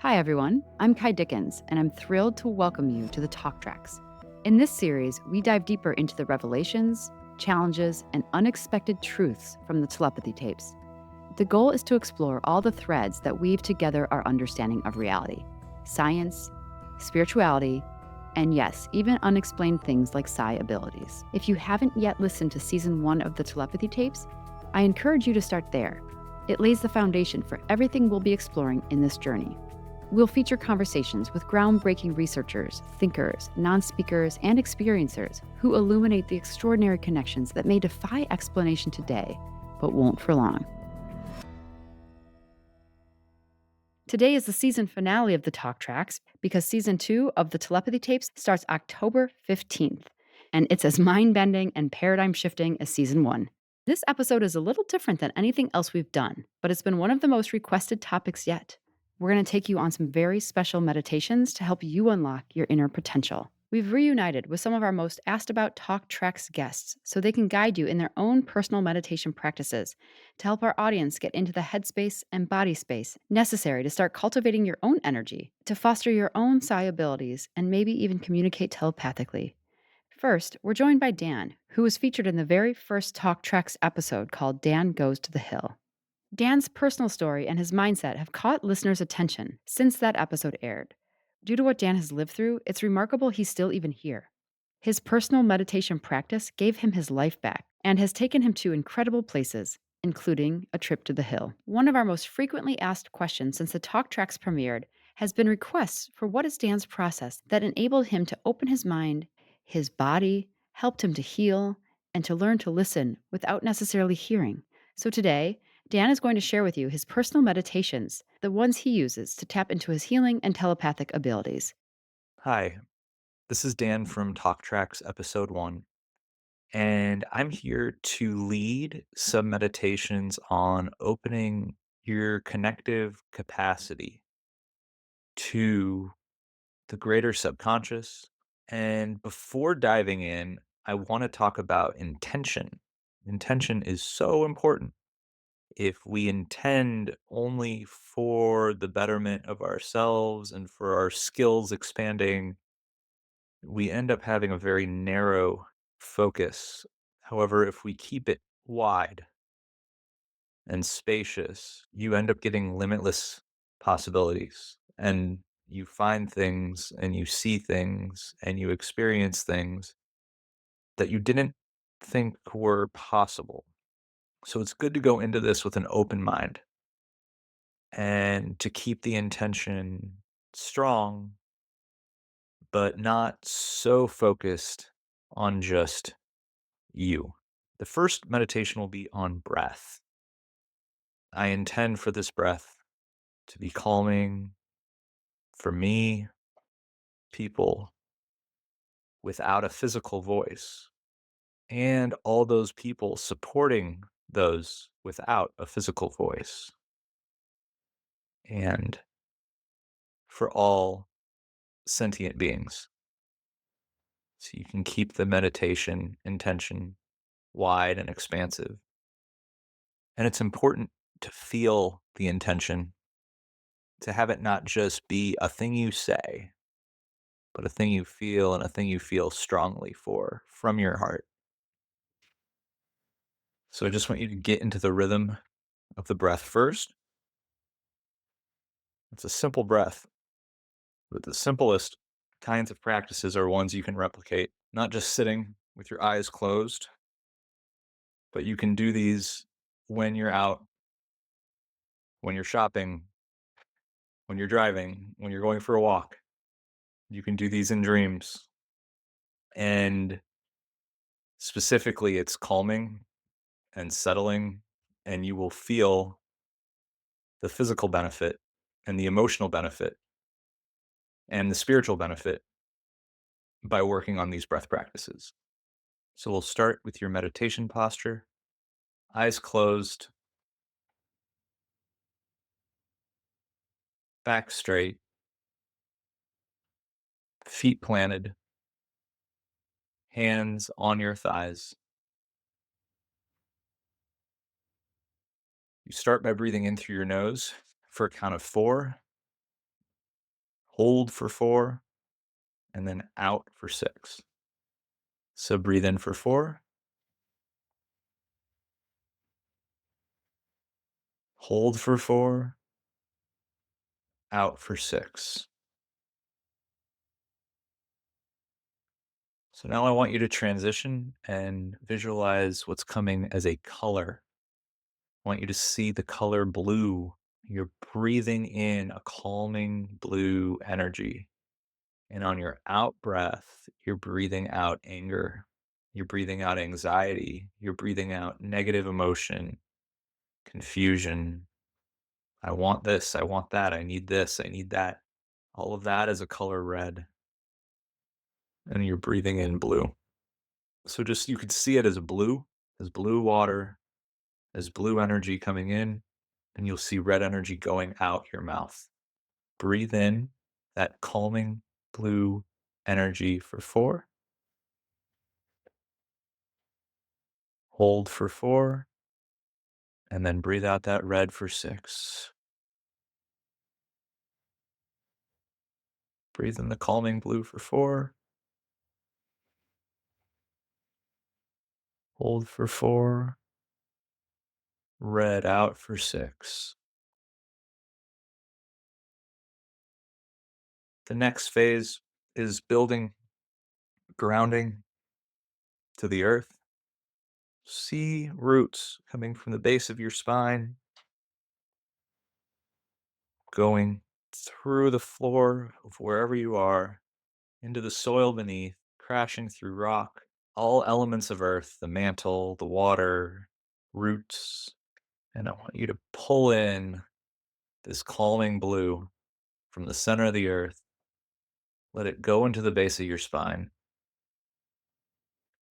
Hi, everyone. I'm Kai Dickens, and I'm thrilled to welcome you to the Talk Tracks. In this series, we dive deeper into the revelations, challenges, and unexpected truths from the telepathy tapes. The goal is to explore all the threads that weave together our understanding of reality, science, spirituality, and yes, even unexplained things like psi abilities. If you haven't yet listened to season 1 of the telepathy tapes, I encourage you to start there. It lays the foundation for everything we'll be exploring in this journey. We'll feature conversations with groundbreaking researchers, thinkers, non speakers, and experiencers who illuminate the extraordinary connections that may defy explanation today, but won't for long. Today is the season finale of the Talk Tracks because season 2 of the Telepathy Tapes starts October 15th, and it's as mind bending and paradigm shifting as season 1. This episode is a little different than anything else we've done, but it's been one of the most requested topics yet. We're going to take you on some very special meditations to help you unlock your inner potential. We've reunited with some of our most asked about Talk Tracks guests so they can guide you in their own personal meditation practices to help our audience get into the headspace and body space necessary to start cultivating your own energy, to foster your own psi abilities, and maybe even communicate telepathically. First, we're joined by Dan, who was featured in the very first Talk Tracks episode called Dan Goes to the Hill. Dan's personal story and his mindset have caught listeners' attention since that episode aired. Due to what Dan has lived through, it's remarkable he's still even here. His personal meditation practice gave him his life back and has taken him to incredible places, including a trip to the hill. One of our most frequently asked questions since the Talk Tracks premiered has been requests for what is Dan's process that enabled him to open his mind, his body, helped him to heal, and to learn to listen without necessarily hearing. So today, Dan is going to share with you his personal meditations, the ones he uses to tap into his healing and telepathic abilities. Hi, this is Dan from Talk Tracks Episode 1, and I'm here to lead some meditations on opening your connective capacity to the greater subconscious. And before diving in, I want to talk about intention. Intention is so important. If we intend only for the betterment of ourselves and for our skills expanding, we end up having a very narrow focus. However, if we keep it wide and spacious, you end up getting limitless possibilities. And you find things and you see things and you experience things that you didn't think were possible. So it's good to go into this with an open mind and to keep the intention strong, but not so focused on just you. The first meditation will be on breath. I intend for this breath to be calming for me, people without a physical voice, and all those people supporting those without a physical voice, and for all sentient beings. So you can keep the meditation intention wide and expansive. And it's important to feel the intention, to have it not just be a thing you say, but a thing you feel and a thing you feel strongly for from your heart. So I just want you to get into the rhythm of the breath first. It's a simple breath, but the simplest kinds of practices are ones you can replicate, not just sitting with your eyes closed, but you can do these when you're out, when you're shopping, when you're driving, when you're going for a walk. You can do these in dreams. And specifically, it's calming and settling, and you will feel the physical benefit and the emotional benefit and the spiritual benefit by working on these breath practices. So we'll start with your meditation posture, eyes closed, back straight, feet planted, hands on your thighs. You start by breathing in through your nose for a count of 4, hold for 4, and then out for 6. So breathe in for 4, hold for 4, out for 6. So now I want you to transition and visualize what's coming as a color. I want you to see the color blue. You're breathing in a calming blue energy. And on your out breath, you're breathing out anger. You're breathing out anxiety. You're breathing out negative emotion, confusion. I want this. I want that. I need this. I need that. All of that is a color red. And you're breathing in blue. So just you could see it as blue water, as blue energy coming in, and you'll see red energy going out your mouth. Breathe in that calming blue energy for 4, hold for 4, and then breathe out that red for 6. Breathe in the calming blue for 4, hold for 4, red out for 6. The next phase is building grounding to the earth. See roots coming from the base of your spine, going through the floor of wherever you are, into the soil beneath, crashing through rock, all elements of earth, the mantle, the water, roots. And I want you to pull in this calming blue from the center of the earth. Let it go into the base of your spine.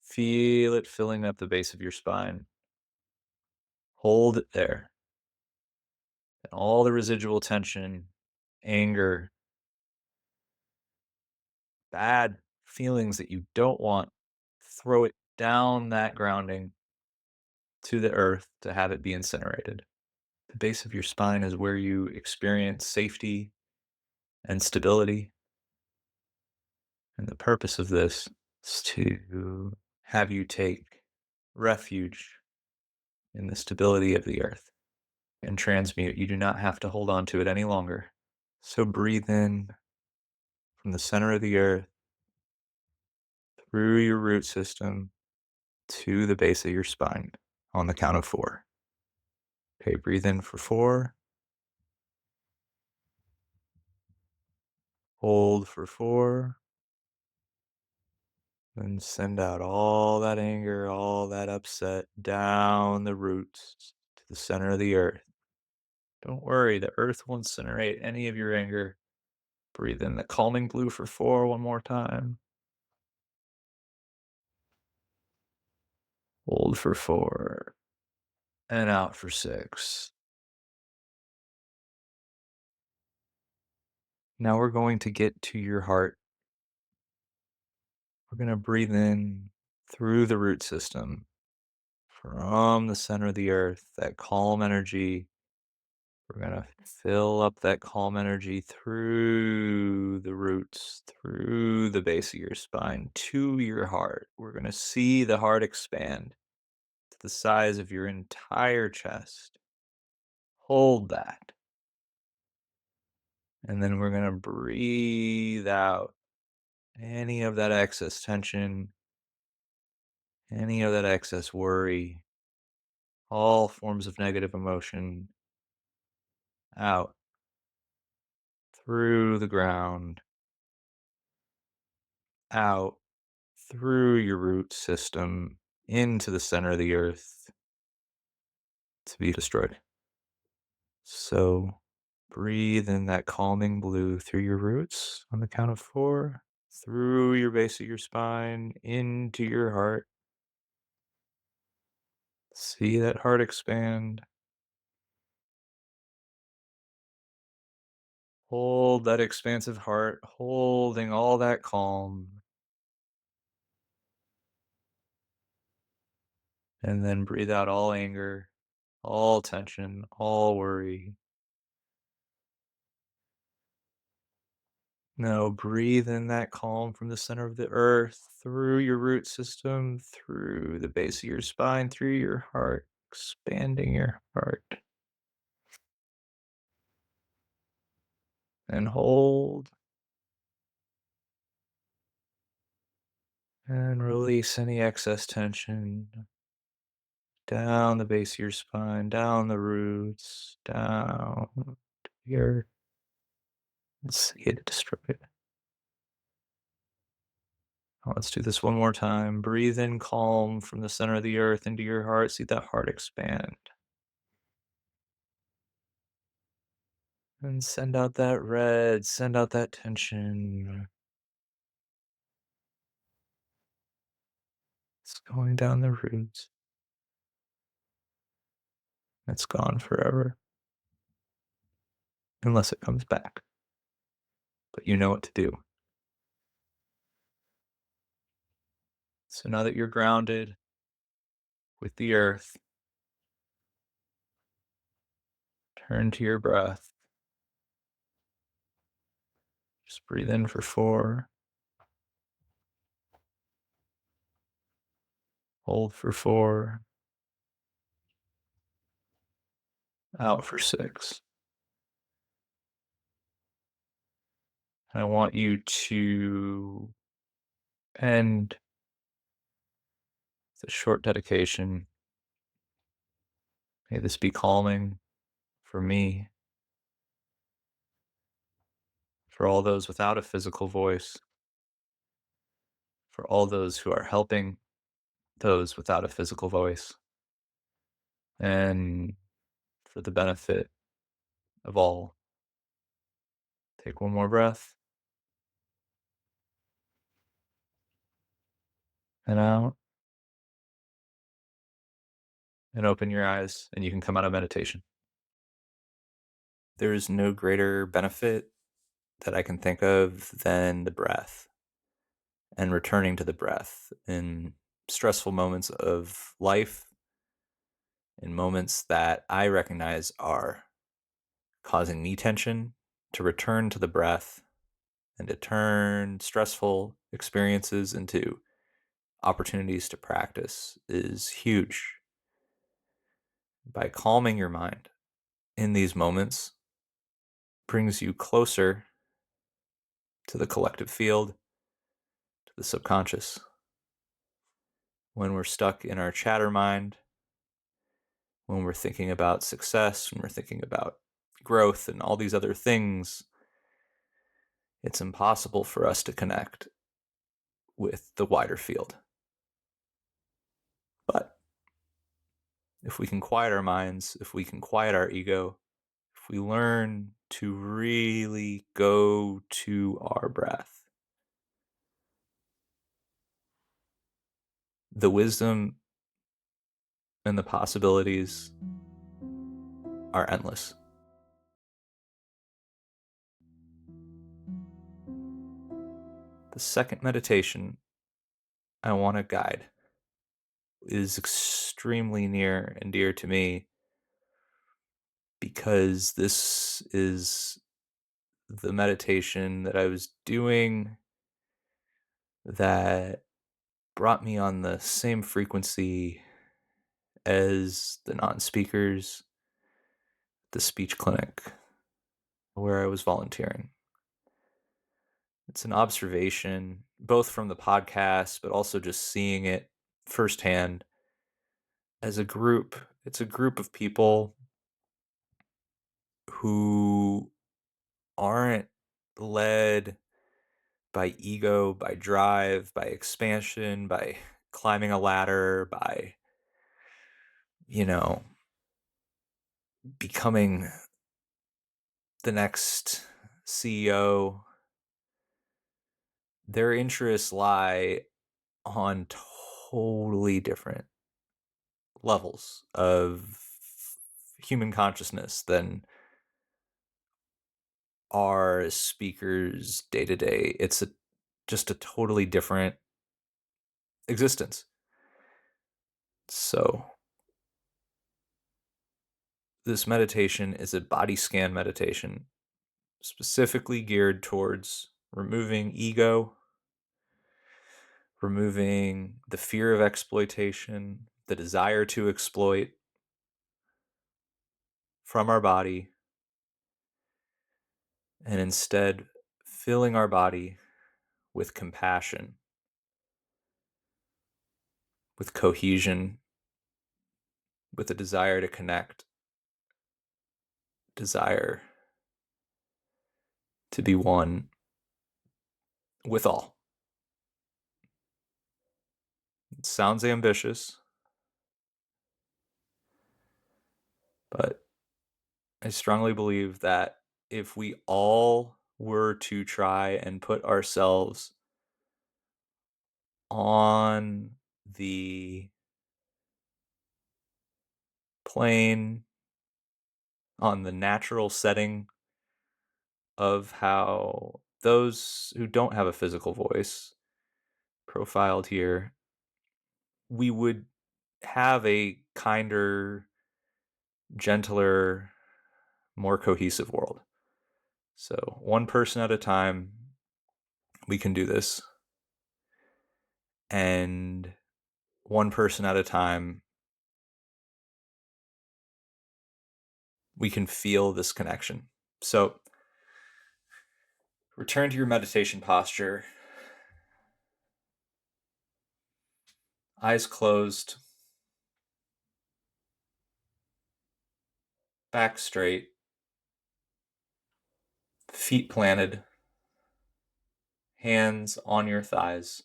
Feel it filling up the base of your spine. Hold it there. And all the residual tension, anger, bad feelings that you don't want, throw it down that grounding to the earth to have it be incinerated. The base of your spine is where you experience safety and stability. And the purpose of this is to have you take refuge in the stability of the earth and transmute. You do not have to hold on to it any longer. So breathe in from the center of the earth through your root system to the base of your spine on the count of 4. Okay, breathe in for 4, hold for 4, and send out all that anger, all that upset down the roots to the center of the earth. Don't worry, the earth won't incinerate any of your anger. Breathe in the calming blue for 4 one more time. Hold for 4, and out for 6. Now we're going to get to your heart. We're going to breathe in through the root system from the center of the earth, that calm energy. We're going to fill up that calm energy through the roots, through the base of your spine, to your heart. We're going to see the heart expand to the size of your entire chest. Hold that. And then we're going to breathe out any of that excess tension, any of that excess worry, all forms of negative emotion out through the ground, out through your root system into the center of the earth to be destroyed. So breathe in that calming blue through your roots on the count of 4, through your base of your spine, into your heart. See that heart expand. Hold that expansive heart, holding all that calm, and then breathe out all anger, all tension, all worry. Now breathe in that calm from the center of the earth, through your root system, through the base of your spine, through your heart, expanding your heart. And hold and release any excess tension down the base of your spine, down the roots, down to the earth. And see it destroy it. Let's do this one more time. Breathe in calm from the center of the earth into your heart. See that heart expand. And send out that red, send out that tension. It's going down the roots. It's gone forever. Unless it comes back. But you know what to do. So now that you're grounded with the earth, turn to your breath. Just breathe in for 4. Hold for 4. Out for 6. I want you to end the short dedication. May this be calming for me, for all those without a physical voice, for all those who are helping those without a physical voice, and for the benefit of all. Take one more breath and out, and open your eyes, and you can come out of meditation. There is no greater benefit that I can think of than the breath and returning to the breath in stressful moments of life, in moments that I recognize are causing me tension, to return to the breath and to turn stressful experiences into opportunities to practice is huge. By calming your mind in these moments brings you closer to the collective field, to the subconscious. When we're stuck in our chatter mind, when we're thinking about success, when we're thinking about growth and all these other things, it's impossible for us to connect with the wider field. But if we can quiet our minds, if we can quiet our ego, if we learn to really go to our breath, the wisdom and the possibilities are endless. The second meditation I want to guide is extremely near and dear to me because this is the meditation that I was doing that brought me on the same frequency as the non-speakers, the speech clinic where I was volunteering. It's an observation, both from the podcast, but also just seeing it firsthand as a group. It's a group of people who aren't led by ego, by drive, by expansion, by climbing a ladder, by, you know, becoming the next CEO. Their interests lie on totally different levels of human consciousness than our speakers day to day. It's just a totally different existence. So this meditation is a body scan meditation specifically geared towards removing ego, removing the fear of exploitation, the desire to exploit from our body, and instead filling our body with compassion, with cohesion, with a desire to connect, desire to be one with all. It sounds ambitious, but I strongly believe that if we all were to try and put ourselves on the plane, on the natural setting of how those who don't have a physical voice profiled here, we would have a kinder, gentler, more cohesive world. So, one person at a time, we can do this. And one person at a time, we can feel this connection. So, return to your meditation posture, eyes closed, back straight, feet planted, hands on your thighs.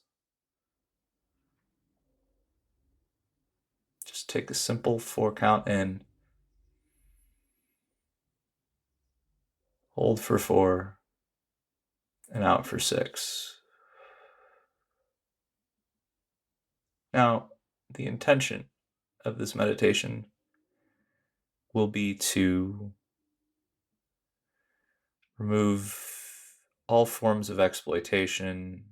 Just take a simple 4 count in, hold for 4, and out for 6. Now, the intention of this meditation will be to remove all forms of exploitation,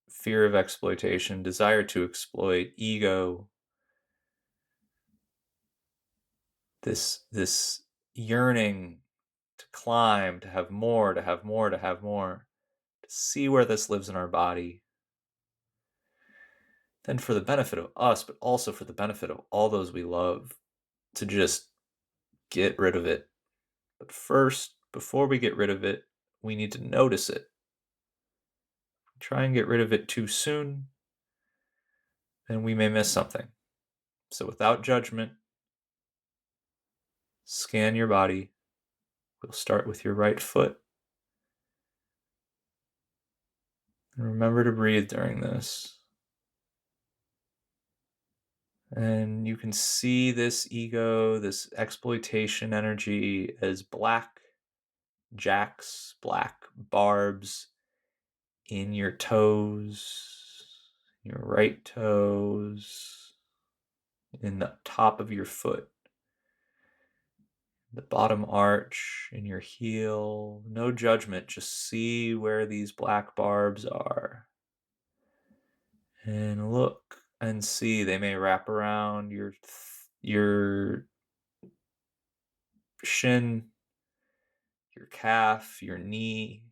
fear of exploitation, desire to exploit, ego, this yearning to climb, to have more, to have more, to have more, to see where this lives in our body. Then for the benefit of us, but also for the benefit of all those we love, to just get rid of it. But first, before we get rid of it, we need to notice it. If we try and get rid of it too soon, then we may miss something. So without judgment, scan your body. We'll start with your right foot. And remember to breathe during this. And you can see this ego, this exploitation energy as black jacks, black barbs in your toes, your right toes, in the top of your foot, the bottom arch, in your heel. No judgment, just see where these black barbs are. And look and see, they may wrap around your shin, your calf, your knee,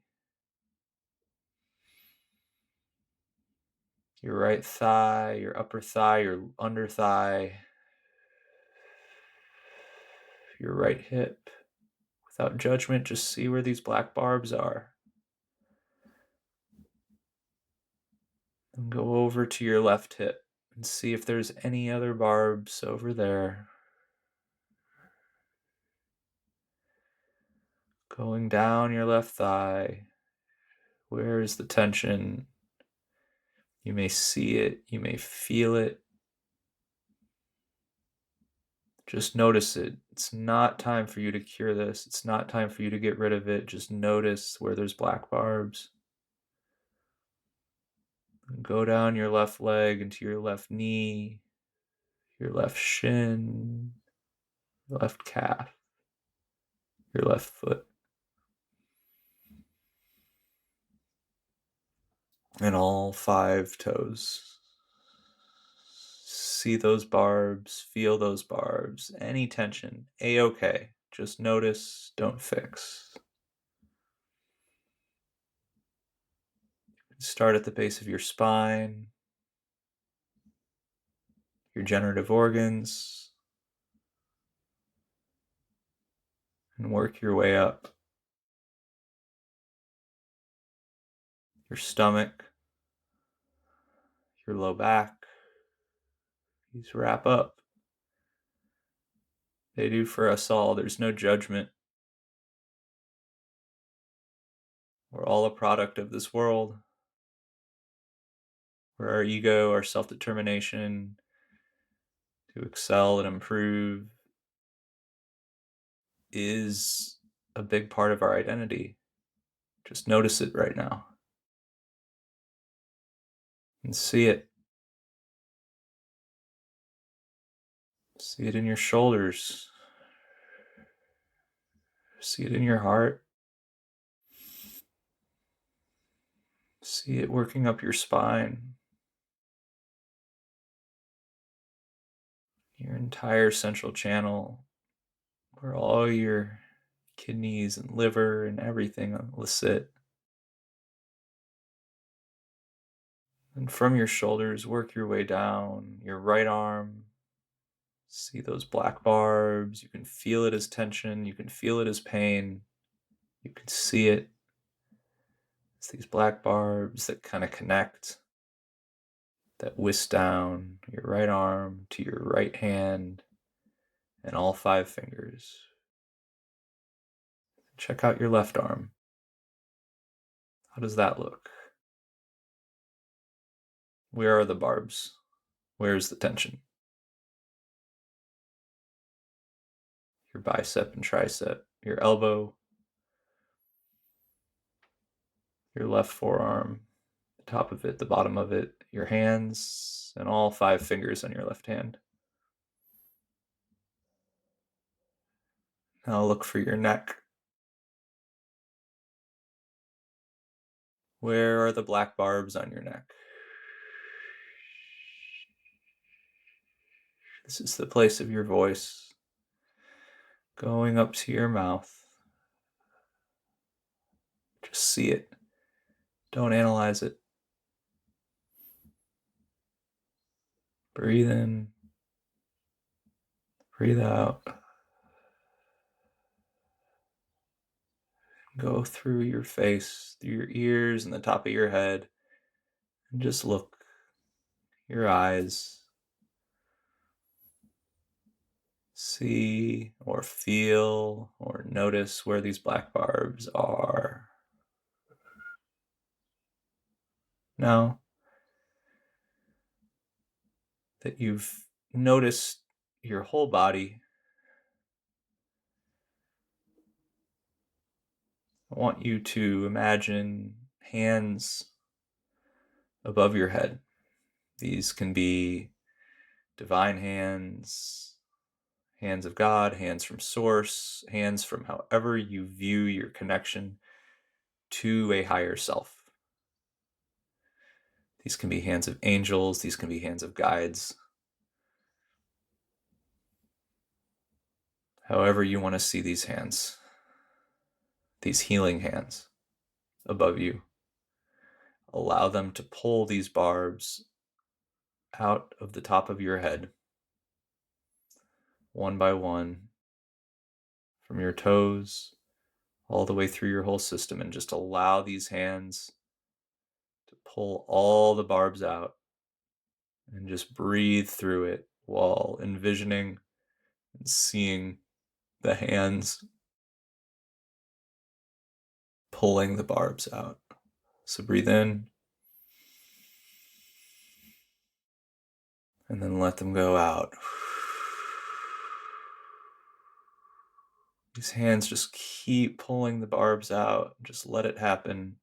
your right thigh, your upper thigh, your under thigh, your right hip. Without judgment, just see where these black barbs are. And go over to your left hip and see if there's any other barbs over there. Going down your left thigh. Where is the tension? You may see it, you may feel it. Just notice it. It's not time for you to cure this. It's not time for you to get rid of it. Just notice where there's black barbs. Go down your left leg into your left knee, your left shin, your left calf, your left foot, and all 5 toes. See those barbs, feel those barbs, any tension, A-okay. Just notice, don't fix. Start at the base of your spine, your generative organs, and work your way up. Your stomach, your low back. These wrap up. They do for us all. There's no judgment. We're all a product of this world, where our ego, our self-determination to excel and improve is a big part of our identity. Just notice it right now and see it. See it in your shoulders. See it in your heart. See it working up your spine, your entire central channel, where all your kidneys and liver and everything will sit. And from your shoulders, work your way down your right arm. See those black barbs. You can feel it as tension. You can feel it as pain. You can see it. It's these black barbs that kind of connect, that whisk down your right arm to your right hand and all 5 fingers. Check out your left arm. How does that look? Where are the barbs? Where's the tension? Your bicep and tricep, your elbow, your left forearm, the top of it, the bottom of it, your hands, and all 5 fingers on your left hand. Now look for your neck. Where are the black barbs on your neck? This is the place of your voice going up to your mouth. Just see it. Don't analyze it. Breathe in. Breathe out. Go through your face, through your ears and the top of your head, and just look. Your eyes. See or feel or notice where these black barbs are. Now that you've noticed your whole body, I want you to imagine hands above your head. These can be divine hands, hands of God, hands from source, hands from however you view your connection to a higher self. These can be hands of angels, these can be hands of guides. However you want to see these hands, these healing hands above you. Allow them to pull these barbs out of the top of your head, one by one, from your toes all the way through your whole system, and just allow these hands to pull all the barbs out and just breathe through it while envisioning and seeing the hands pulling the barbs out. So breathe in and then let them go out. These hands just keep pulling the barbs out. Just let it happen.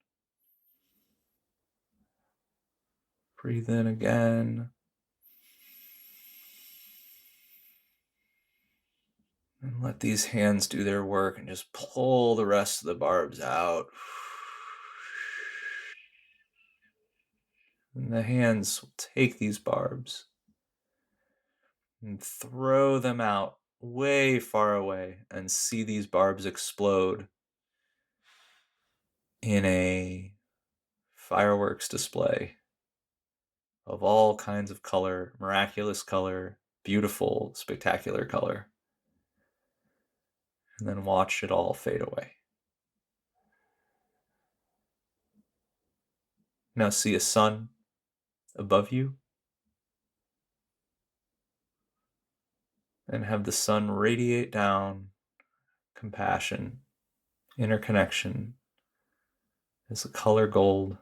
Breathe in again. And let these hands do their work and just pull the rest of the barbs out. And the hands will take these barbs and throw them out way far away and see these barbs explode in a fireworks display of all kinds of color, miraculous color, beautiful, spectacular color, and then watch it all fade away. Now see a sun above you and have the sun radiate down compassion, interconnection as a color gold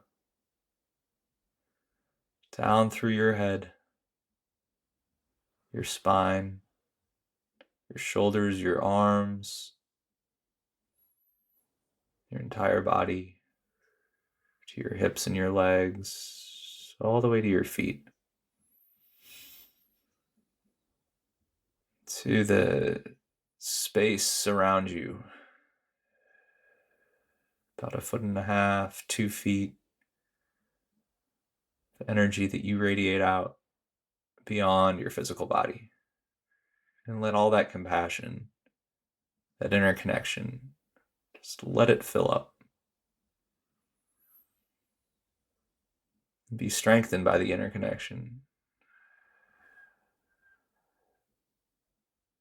down through your head, your spine, your shoulders, your arms, your entire body, to your hips and your legs, all the way to your feet, to the space around you, about 1.5 feet, 2 feet, the energy that you radiate out beyond your physical body. And let all that compassion, that interconnection, just let it fill up. Be strengthened by the interconnection,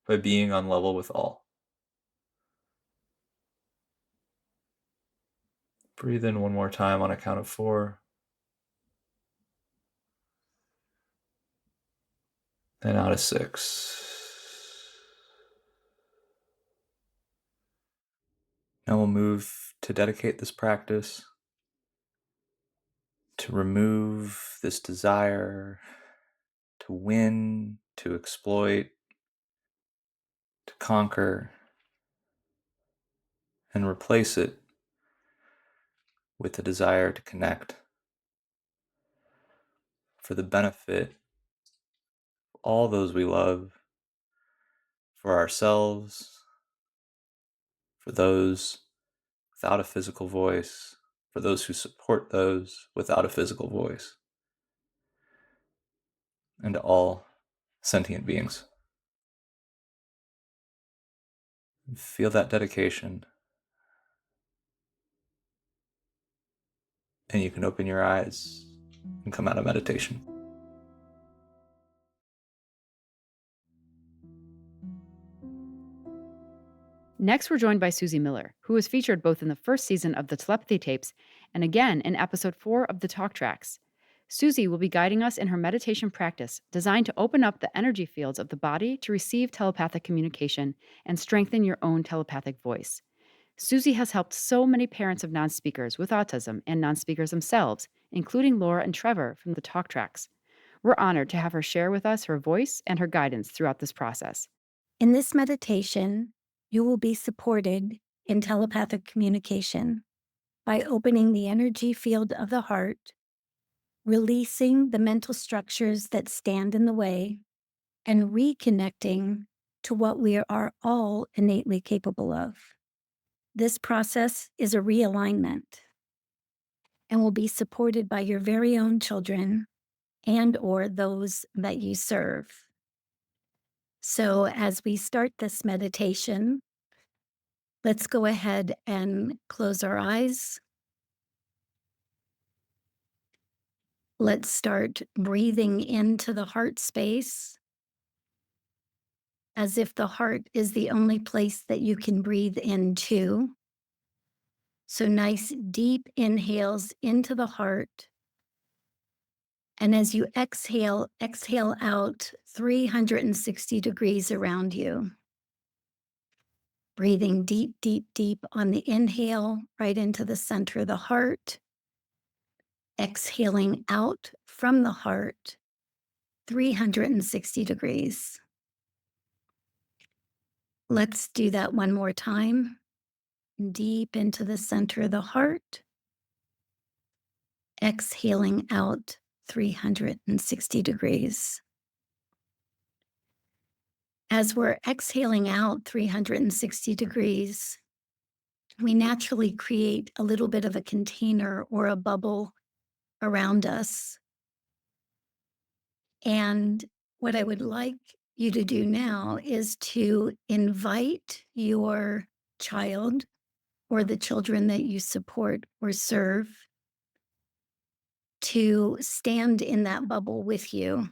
by being on level with all. Breathe in one more time on a count of 4. And out of 6. Now we'll move to dedicate this practice to remove this desire to win, to exploit, to conquer, and replace it with the desire to connect for the benefit of all those we love, for ourselves, for those without a physical voice, for those who support those without a physical voice, and to all sentient beings. Feel that dedication, and you can open your eyes and come out of meditation. Next, we're joined by Suzy Miller, who was featured both in the first season of the Telepathy Tapes and again in episode 4 of the Talk Tracks. Suzy will be guiding us in her meditation practice designed to open up the energy fields of the body to receive telepathic communication and strengthen your own telepathic voice. Suzy has helped so many parents of non speakers with autism and non speakers themselves, including Laura and Trevor from the Talk Tracks. We're honored to have her share with us her voice and her guidance throughout this process. In this meditation, you will be supported in telepathic communication by opening the energy field of the heart, releasing the mental structures that stand in the way, and reconnecting to what we are all innately capable of. This process is a realignment and will be supported by your very own children and or those that you serve. So as we start this meditation, let's go ahead and close our eyes. Let's start breathing into the heart space as if the heart is the only place that you can breathe into. So nice deep inhales into the heart. And as you exhale, exhale out 360 degrees around you. Breathing deep, deep, deep on the inhale, right into the center of the heart. Exhaling out from the heart, 360 degrees. Let's do that one more time. Deep into the center of the heart. Exhaling out 360 degrees. As we're exhaling out 360 degrees, we naturally create a little bit of a container or a bubble around us. And what I would like you to do now is to invite your child or the children that you support or serve to stand in that bubble with you.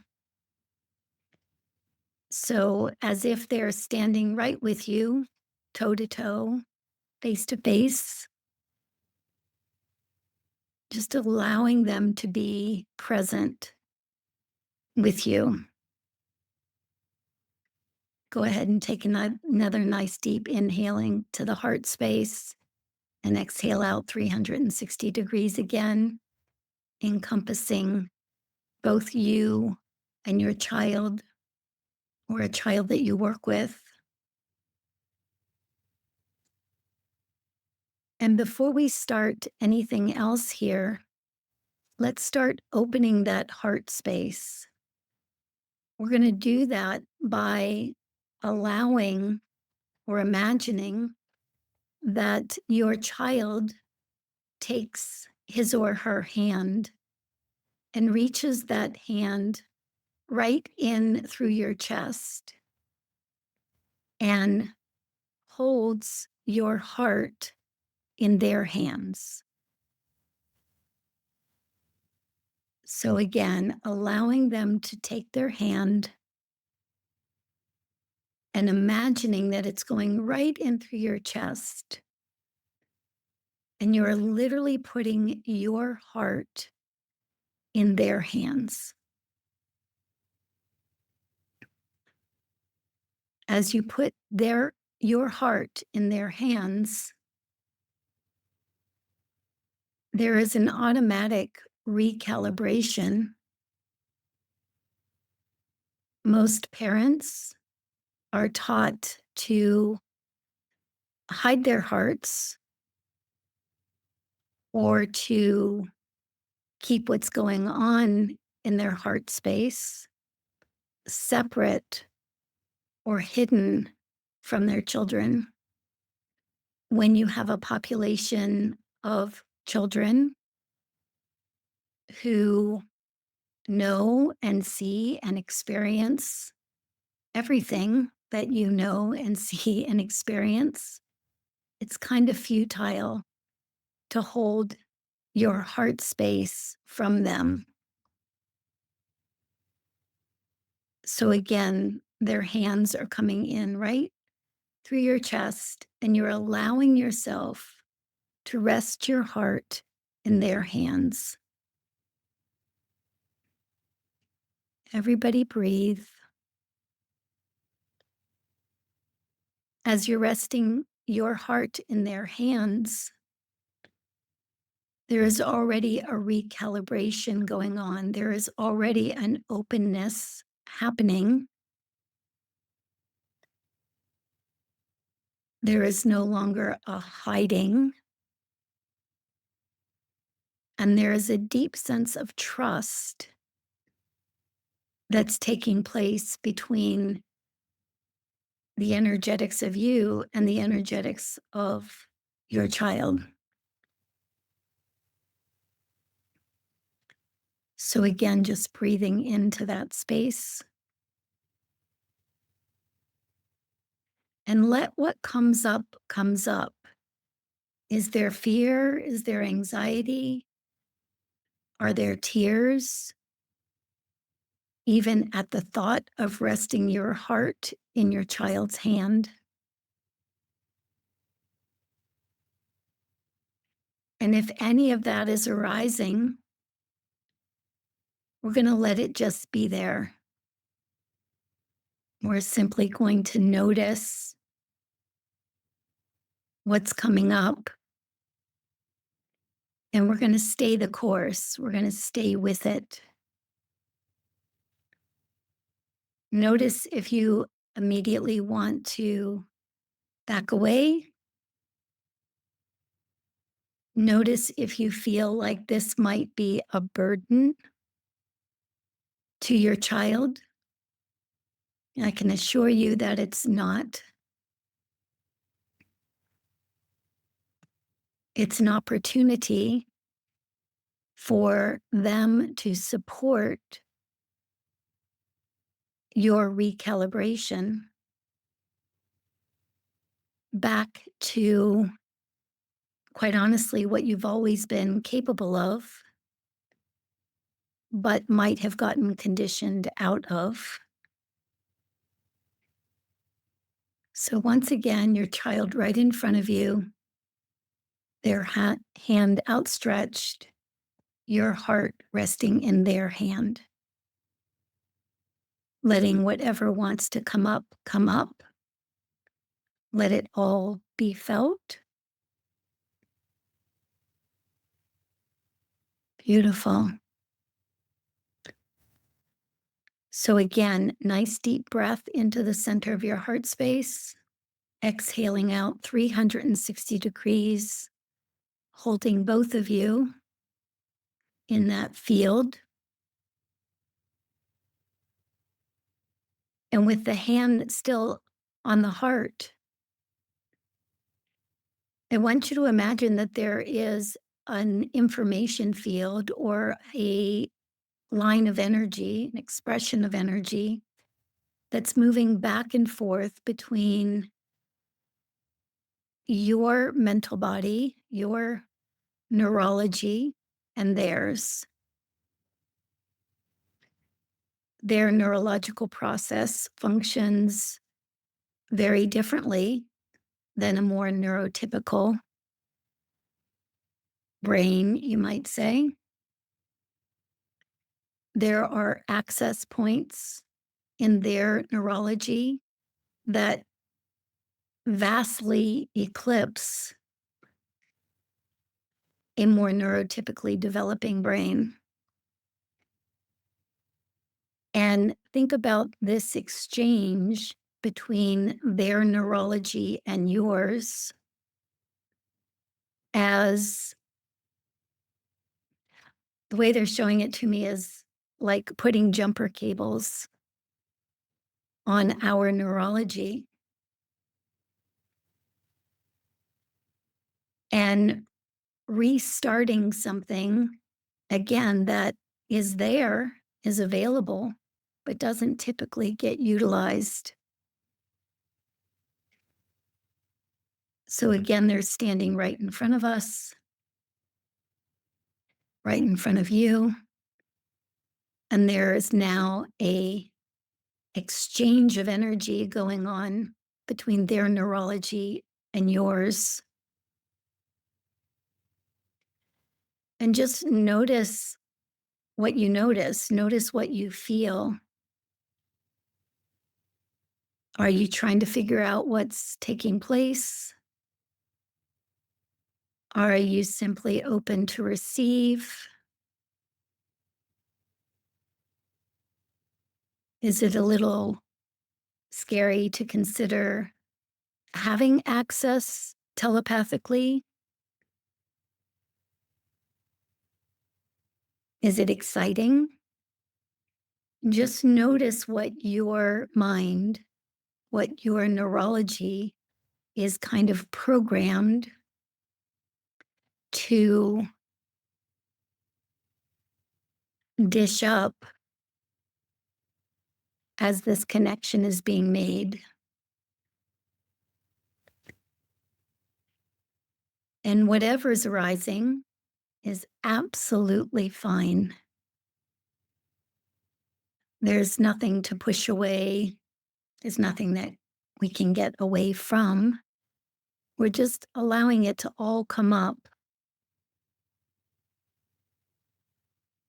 So, as if they're standing right with you, toe to toe, face to face, just allowing them to be present with you. Go ahead and take another nice deep inhaling to the heart space and exhale out 360 degrees again, encompassing both you and your child or a child that you work with. And before we start anything else here, let's start opening that heart space. We're going to do that by allowing or imagining that your child takes his or her hand and reaches that hand right in through your chest and holds your heart in their hands. So, again, allowing them to take their hand and imagining that it's going right in through your chest. And you're literally putting your heart in their hands. As you put your heart in their hands, there is an automatic recalibration. Most parents are taught to hide their hearts or to keep what's going on in their heart space separate or hidden from their children. When you have a population of children who know and see and experience everything that you know and see and experience, it's kind of futile to hold your heart space from them. So again, their hands are coming in right through your chest, and you're allowing yourself to rest your heart in their hands. Everybody breathe. As you're resting your heart in their hands, there is already a recalibration going on. There is already an openness happening. There is no longer a hiding. And there is a deep sense of trust that's taking place between the energetics of you and the energetics of your child. So, again, just breathing into that space and let what comes up comes up. Is there fear? Is there anxiety? Are there tears? Even at the thought of resting your heart in your child's hand. And if any of that is arising, we're going to let it just be there. We're simply going to notice what's coming up. And we're going to stay the course. We're going to stay with it. Notice if you immediately want to back away. Notice if you feel like this might be a burden to your child. I can assure you that it's not. It's an opportunity for them to support your recalibration back to, quite honestly, what you've always been capable of, but might have gotten conditioned out of. So once again, your child right in front of you, their hand outstretched, your heart resting in their hand, letting whatever wants to come up, come up. Let it all be felt. Beautiful. So again, nice deep breath into the center of your heart space, exhaling out 360 degrees, holding both of you in that field. And with the hand still on the heart, I want you to imagine that there is an information field or a line of energy, an expression of energy that's moving back and forth between your mental body, your neurology, and theirs. Their neurological process functions very differently than a more neurotypical brain, you might say. There are access points in their neurology that vastly eclipse a more neurotypically developing brain. And think about this exchange between their neurology and yours as the way they're showing it to me is like putting jumper cables on our neurology and restarting something again that is there, is available, but doesn't typically get utilized. So again, they're standing right in front of us, right in front of you. And there is now a exchange of energy going on between their neurology and yours. And just notice what you notice what you feel. Are you trying to figure out what's taking place? Are you simply open to receive? Is it a little scary to consider having access telepathically? Is it exciting? Just notice what your mind, what your neurology is kind of programmed to dish up as this connection is being made. And whatever's arising is absolutely fine. There's nothing to push away. There's nothing that we can get away from. We're just allowing it to all come up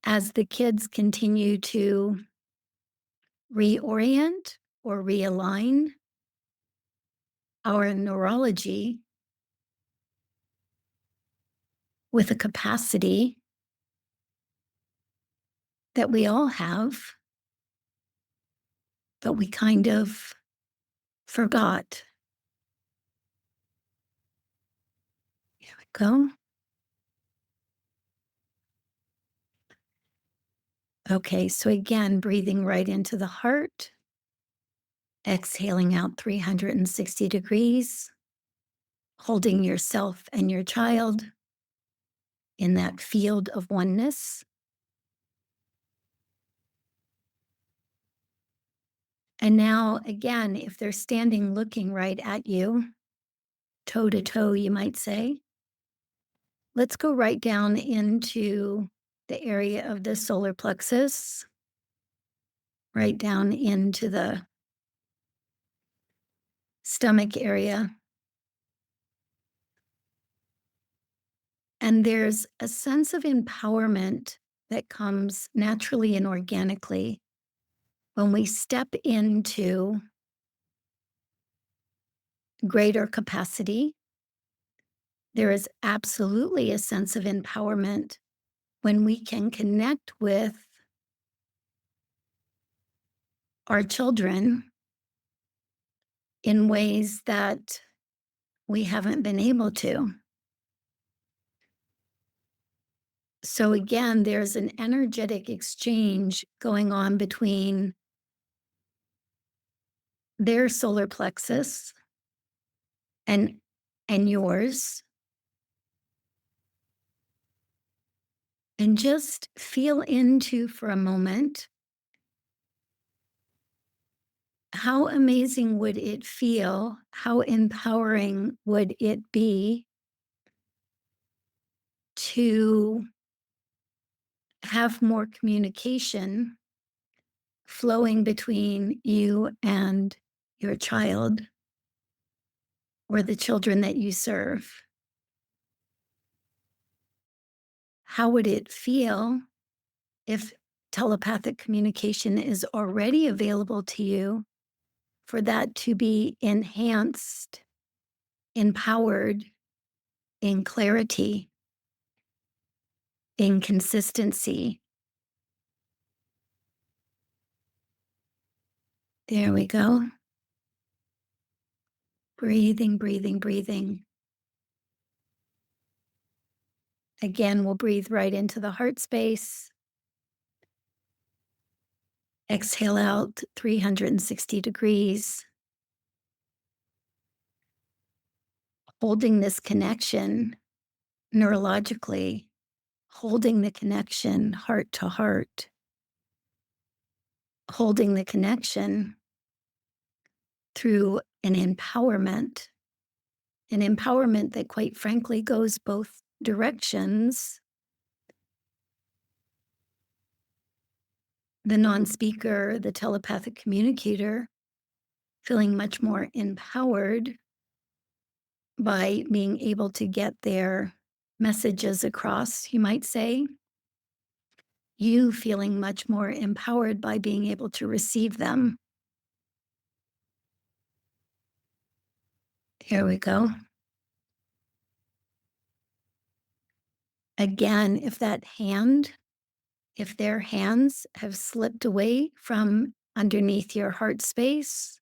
as the kids continue to reorient or realign our neurology with a capacity that we all have, but we kind of forgot. Here we go. Okay, so again, breathing right into the heart, exhaling out 360 degrees, holding yourself and your child in that field of oneness. And now, again, if they're standing looking right at you, toe to toe, you might say, let's go right down into the area of the solar plexus, right down into the stomach area. And there's a sense of empowerment that comes naturally and organically when we step into greater capacity. There is absolutely a sense of empowerment when we can connect with our children in ways that we haven't been able to. So, again, there's an energetic exchange going on between their solar plexus and yours. And just feel into for a moment, how amazing would it feel? How empowering would it be to have more communication flowing between you and your child or the children that you serve? How would it feel if telepathic communication is already available to you for that to be enhanced, empowered in clarity, in consistency? There we go. Breathing, breathing, breathing. Again, we'll breathe right into the heart space. Exhale out 360 degrees, holding this connection neurologically, holding the connection heart to heart, holding the connection through an empowerment that, quite frankly, goes both directions. The non speaker, the telepathic communicator, feeling much more empowered by being able to get their messages across, you might say. You feeling much more empowered by being able to receive them. Here we go. Again, if their hands have slipped away from underneath your heart space,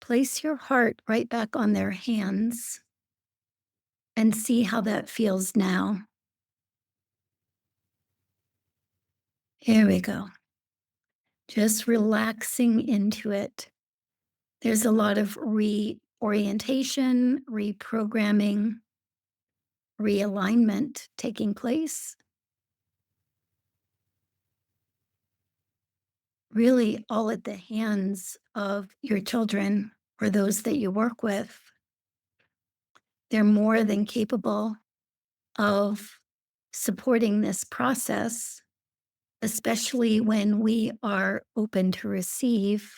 place your heart right back on their hands and see how that feels now. Here we go. Just relaxing into it. There's a lot of reorientation, reprogramming, realignment taking place. Really, all at the hands of your children or those that you work with. They're more than capable of supporting this process, especially when we are open to receive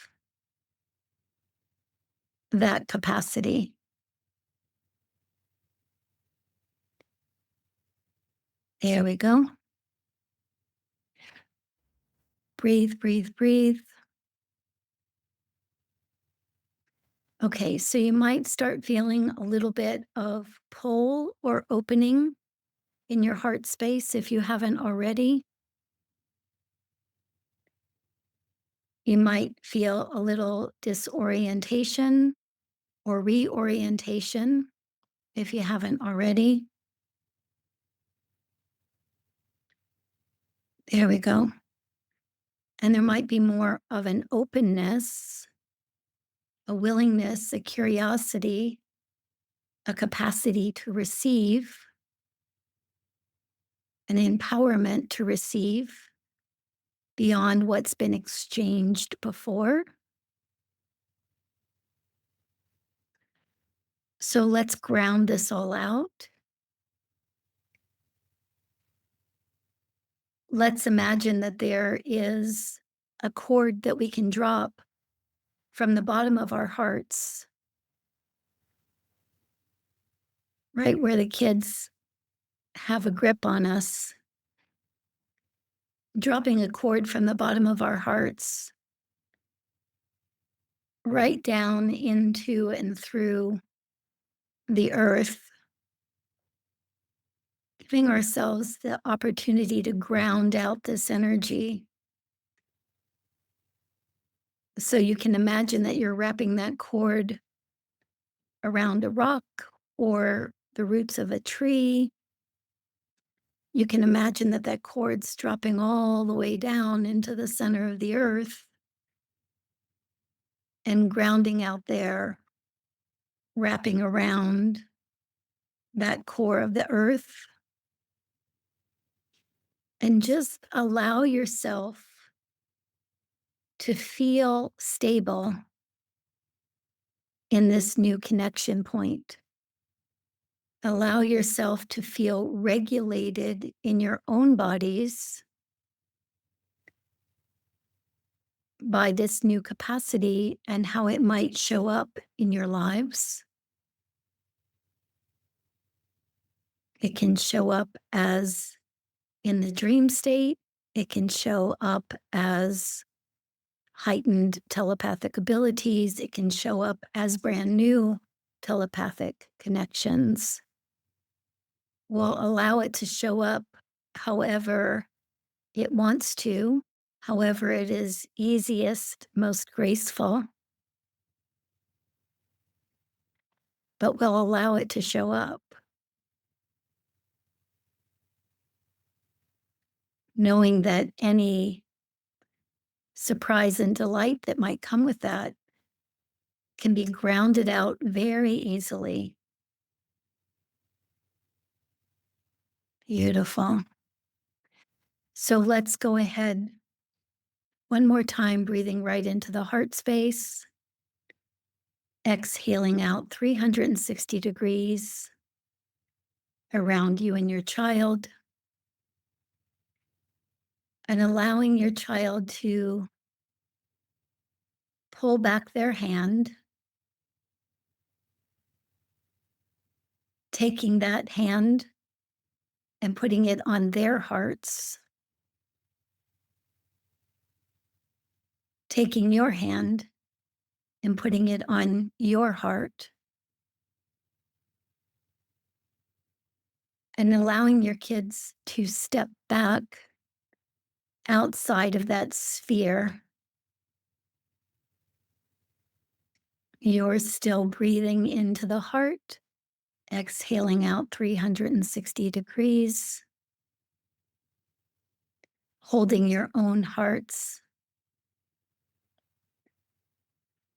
that capacity. There we go. Breathe, breathe, breathe. Okay, so you might start feeling a little bit of pull or opening in your heart space if you haven't already. You might feel a little disorientation or reorientation if you haven't already. There we go. And there might be more of an openness, a willingness, a curiosity, a capacity to receive, an empowerment to receive beyond what's been exchanged before. So let's ground this all out. let's imagine that there is a cord that we can drop from the bottom of our hearts, right where the kids have a grip on us, dropping a cord from the bottom of our hearts right down into and through the earth, giving ourselves the opportunity to ground out this energy. So you can imagine that you're wrapping that cord around a rock or the roots of a tree. You can imagine that that cord's dropping all the way down into the center of the earth and grounding out there, wrapping around that core of the earth. And just allow yourself to feel stable in this new connection point. Allow yourself to feel regulated in your own bodies by this new capacity and how it might show up in your lives. It can show up as in the dream state, it can show up as heightened telepathic abilities, it can show up as brand new telepathic connections. We'll allow it to show up however it wants to, however it is easiest, most graceful, but we'll allow it to show up, knowing that any surprise and delight that might come with that can be grounded out very easily. Beautiful. So let's go ahead one more time, breathing right into the heart space, exhaling out 360 degrees around you and your child, and allowing your child to pull back their hand, taking that hand and putting it on their hearts, taking your hand and putting it on your heart, and allowing your kids to step back outside of that sphere. You're still breathing into the heart, exhaling out 360 degrees, holding your own hearts,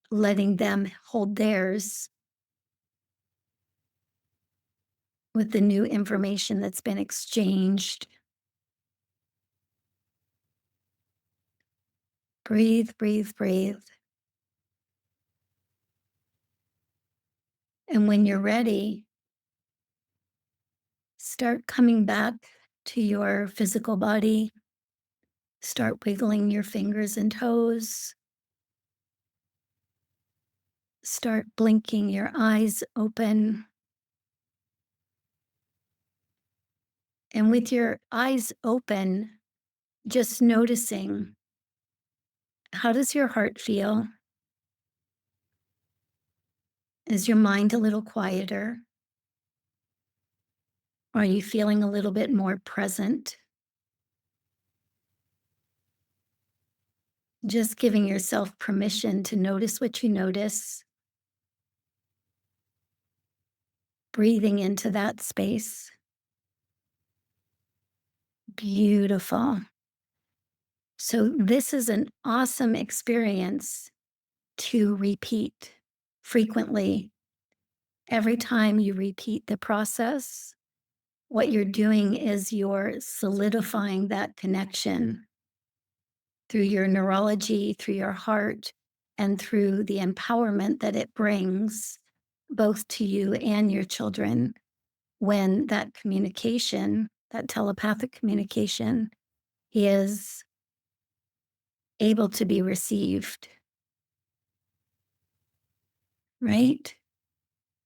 letting them hold theirs with the new information that's been exchanged. Breathe, breathe, breathe. And when you're ready, start coming back to your physical body. Start wiggling your fingers and toes. Start blinking your eyes open. And with your eyes open, just noticing, how does your heart feel? Is your mind a little quieter? Are you feeling a little bit more present? Just giving yourself permission to notice what you notice, breathing into that space. Beautiful. So, this is an awesome experience to repeat frequently. Every time you repeat the process, what you're doing is you're solidifying that connection through your neurology, through your heart, and through the empowerment that it brings both to you and your children when that communication, that telepathic communication, is able to be received, right?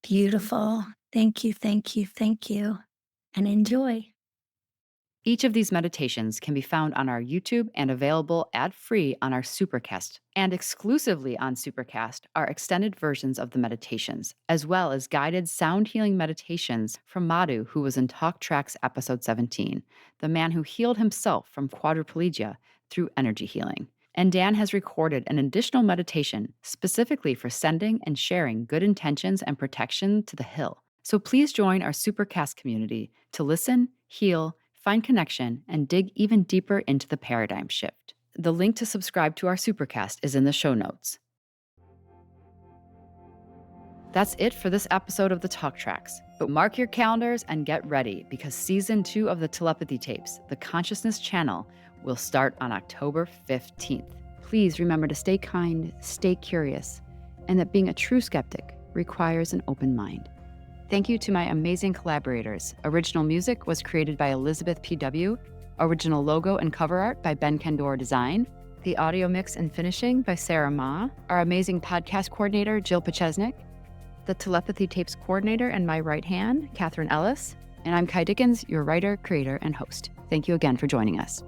Beautiful. Thank you, thank you, thank you, and enjoy. Each of these meditations can be found on our YouTube and available ad-free on our Supercast. And exclusively on Supercast are extended versions of the meditations, as well as guided sound healing meditations from Madhu, who was in Talk Tracks episode 17, the man who healed himself from quadriplegia through energy healing. And Dan has recorded an additional meditation specifically for sending and sharing good intentions and protection to the hill. So please join our Supercast community to listen, heal, find connection, and dig even deeper into the paradigm shift. The link to subscribe to our Supercast is in the show notes. That's it for this episode of the Talk Tracks. But mark your calendars and get ready, because season 2 of the Telepathy Tapes, the Consciousness Channel, will start on October 15th. Please remember to stay kind, stay curious, and that being a true skeptic requires an open mind. Thank you to my amazing collaborators. Original music was created by Elizabeth P.W., original logo and cover art by Ben Kendor Design, the audio mix and finishing by Sarah Ma, our amazing podcast coordinator, Jill Pachesnik, the Telepathy Tapes coordinator and my right hand, Catherine Ellis, and I'm Kai Dickens, your writer, creator, and host. Thank you again for joining us.